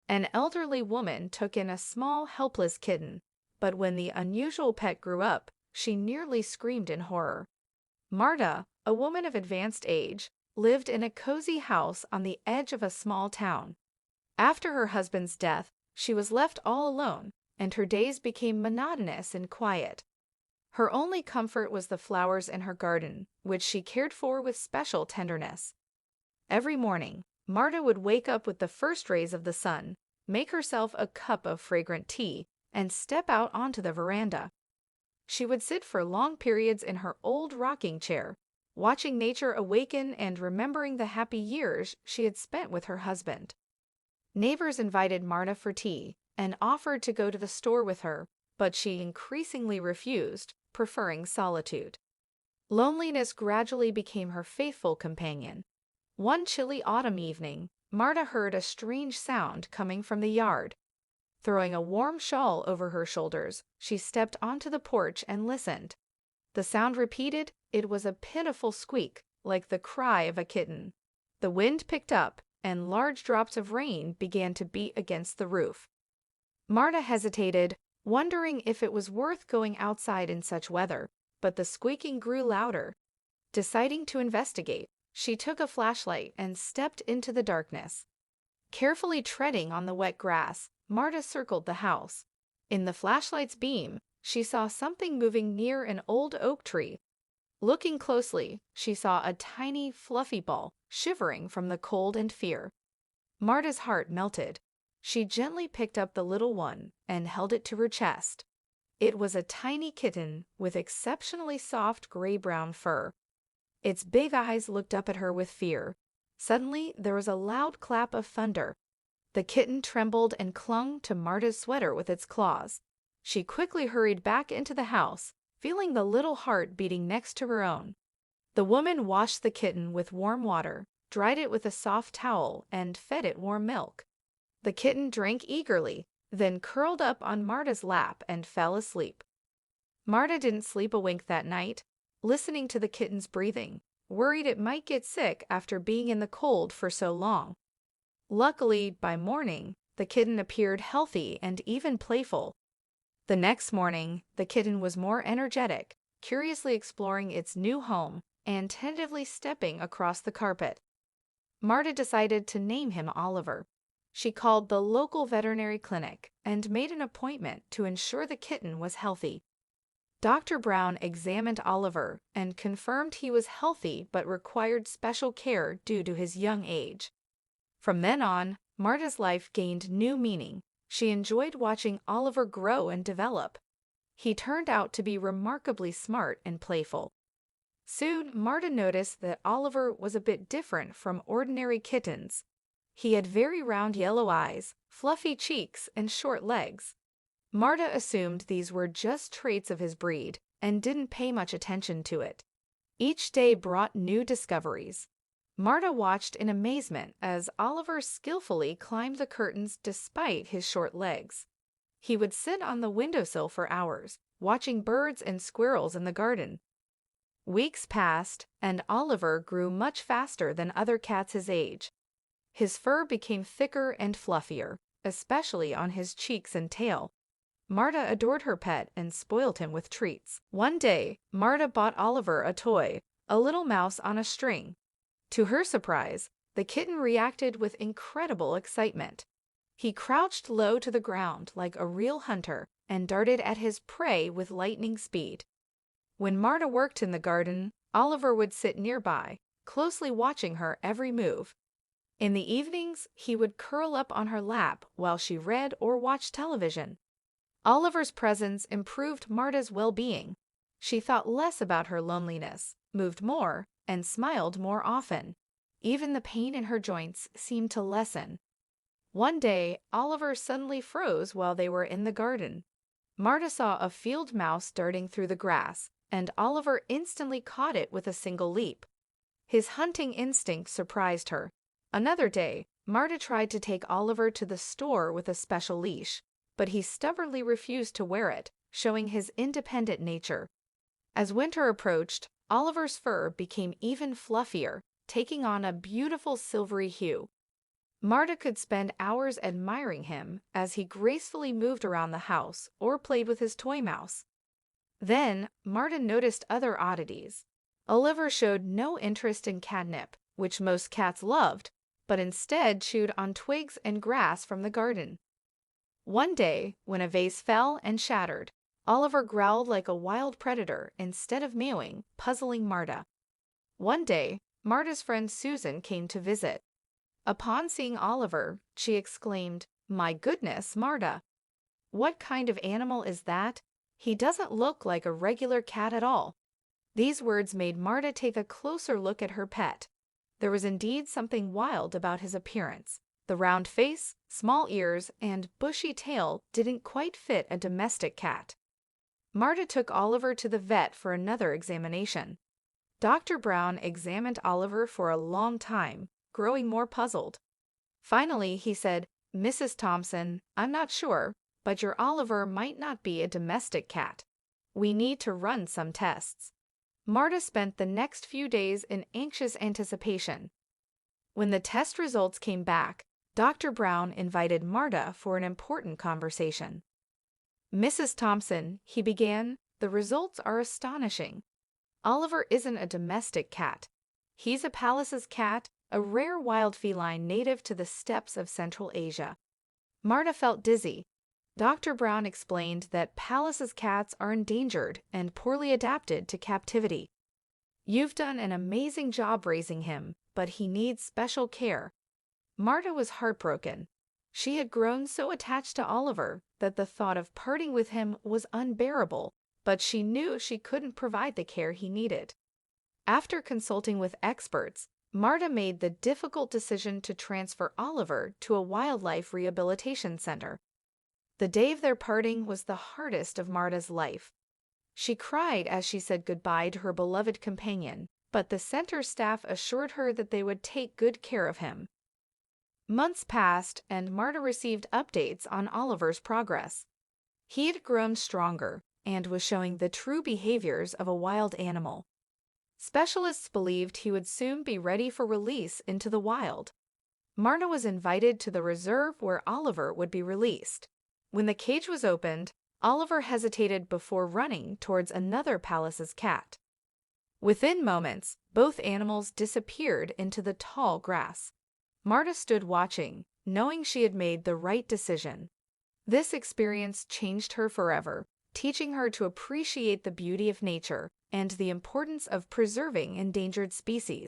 An elderly woman took in a small, helpless kitten, but when the unusual pet grew up, she nearly screamed in horror. Marta, a woman of advanced age, lived in a cozy house on the edge of a small town. After her husband's death, she was left all alone, and her days became monotonous and quiet. Her only comfort was the flowers in her garden, which she cared for with special tenderness. Every morning, Marta would wake up with the first rays of the sun, make herself a cup of fragrant tea, and step out onto the veranda. She would sit for long periods in her old rocking chair, watching nature awaken and remembering the happy years she had spent with her husband. Neighbors invited Marta for tea and offered to go to the store with her, but she increasingly refused, preferring solitude. Loneliness gradually became her faithful companion. One chilly autumn evening, Marta heard a strange sound coming from the yard. Throwing a warm shawl over her shoulders, she stepped onto the porch and listened. The sound repeated. It was a pitiful squeak, like the cry of a kitten. The wind picked up, and large drops of rain began to beat against the roof. Marta hesitated, wondering if it was worth going outside in such weather, but the squeaking grew louder. Deciding to investigate, she took a flashlight and stepped into the darkness. Carefully treading on the wet grass, Marta circled the house. In the flashlight's beam, she saw something moving near an old oak tree. Looking closely, she saw a tiny, fluffy ball shivering from the cold and fear. Marta's heart melted. She gently picked up the little one and held it to her chest. It was a tiny kitten with exceptionally soft gray-brown fur. Its big eyes looked up at her with fear. Suddenly, there was a loud clap of thunder. The kitten trembled and clung to Marta's sweater with its claws. She quickly hurried back into the house, feeling the little heart beating next to her own. The woman washed the kitten with warm water, dried it with a soft towel, and fed it warm milk. The kitten drank eagerly, then curled up on Marta's lap and fell asleep. Marta didn't sleep a wink that night, listening to the kitten's breathing, worried it might get sick after being in the cold for so long. Luckily, by morning, the kitten appeared healthy and even playful. The next morning, the kitten was more energetic, curiously exploring its new home and tentatively stepping across the carpet. Marta decided to name him Oliver. She called the local veterinary clinic and made an appointment to ensure the kitten was healthy. Dr. Brown examined Oliver and confirmed he was healthy but required special care due to his young age. From then on, Marta's life gained new meaning. She enjoyed watching Oliver grow and develop. He turned out to be remarkably smart and playful. Soon, Marta noticed that Oliver was a bit different from ordinary kittens. He had very round yellow eyes, fluffy cheeks, and short legs. Marta assumed these were just traits of his breed and didn't pay much attention to it. Each day brought new discoveries. Marta watched in amazement as Oliver skillfully climbed the curtains despite his short legs. He would sit on the windowsill for hours, watching birds and squirrels in the garden. Weeks passed, and Oliver grew much faster than other cats his age. His fur became thicker and fluffier, especially on his cheeks and tail. Marta adored her pet and spoiled him with treats. One day, Marta bought Oliver a toy, a little mouse on a string. To her surprise, the kitten reacted with incredible excitement. He crouched low to the ground like a real hunter and darted at his prey with lightning speed. When Marta worked in the garden, Oliver would sit nearby, closely watching her every move. In the evenings, he would curl up on her lap while she read or watched television. Oliver's presence improved Marta's well-being. She thought less about her loneliness, moved more, and smiled more often. Even the pain in her joints seemed to lessen. One day, Oliver suddenly froze while they were in the garden. Marta saw a field mouse darting through the grass, and Oliver instantly caught it with a single leap. His hunting instinct surprised her. Another day, Marta tried to take Oliver to the store with a special leash, but he stubbornly refused to wear it, showing his independent nature. As winter approached, Oliver's fur became even fluffier, taking on a beautiful silvery hue. Marta could spend hours admiring him as he gracefully moved around the house or played with his toy mouse. Then, Marta noticed other oddities. Oliver showed no interest in catnip, which most cats loved, but instead chewed on twigs and grass from the garden. One day, when a vase fell and shattered, Oliver growled like a wild predator instead of mewing, puzzling Marta. One day, Marta's friend Susan came to visit. Upon seeing Oliver, she exclaimed, "My goodness, Marta! What kind of animal is that? He doesn't look like a regular cat at all." These words made Marta take a closer look at her pet. There was indeed something wild about his appearance. The round face, small ears, and bushy tail didn't quite fit a domestic cat. Marta took Oliver to the vet for another examination. Dr. Brown examined Oliver for a long time, growing more puzzled. Finally, he said, "Mrs. Thompson, I'm not sure, but your Oliver might not be a domestic cat. We need to run some tests." Marta spent the next few days in anxious anticipation. When the test results came back, Dr. Brown invited Marta for an important conversation. "Mrs. Thompson," he began, "the results are astonishing. Oliver isn't a domestic cat. He's a Pallas's cat, a rare wild feline native to the steppes of Central Asia." Marta felt dizzy. Dr. Brown explained that Pallas's cats are endangered and poorly adapted to captivity. "You've done an amazing job raising him, but he needs special care." Marta was heartbroken. She had grown so attached to Oliver that the thought of parting with him was unbearable, but she knew she couldn't provide the care he needed. After consulting with experts, Marta made the difficult decision to transfer Oliver to a wildlife rehabilitation center. The day of their parting was the hardest of Marta's life. She cried as she said goodbye to her beloved companion, but the center staff assured her that they would take good care of him. Months passed, and Marta received updates on Oliver's progress. He had grown stronger and was showing the true behaviors of a wild animal. Specialists believed he would soon be ready for release into the wild. Marta was invited to the reserve where Oliver would be released. When the cage was opened, Oliver hesitated before running towards another Pallas's cat. Within moments, both animals disappeared into the tall grass. Marta stood watching, knowing she had made the right decision. This experience changed her forever, teaching her to appreciate the beauty of nature and the importance of preserving endangered species.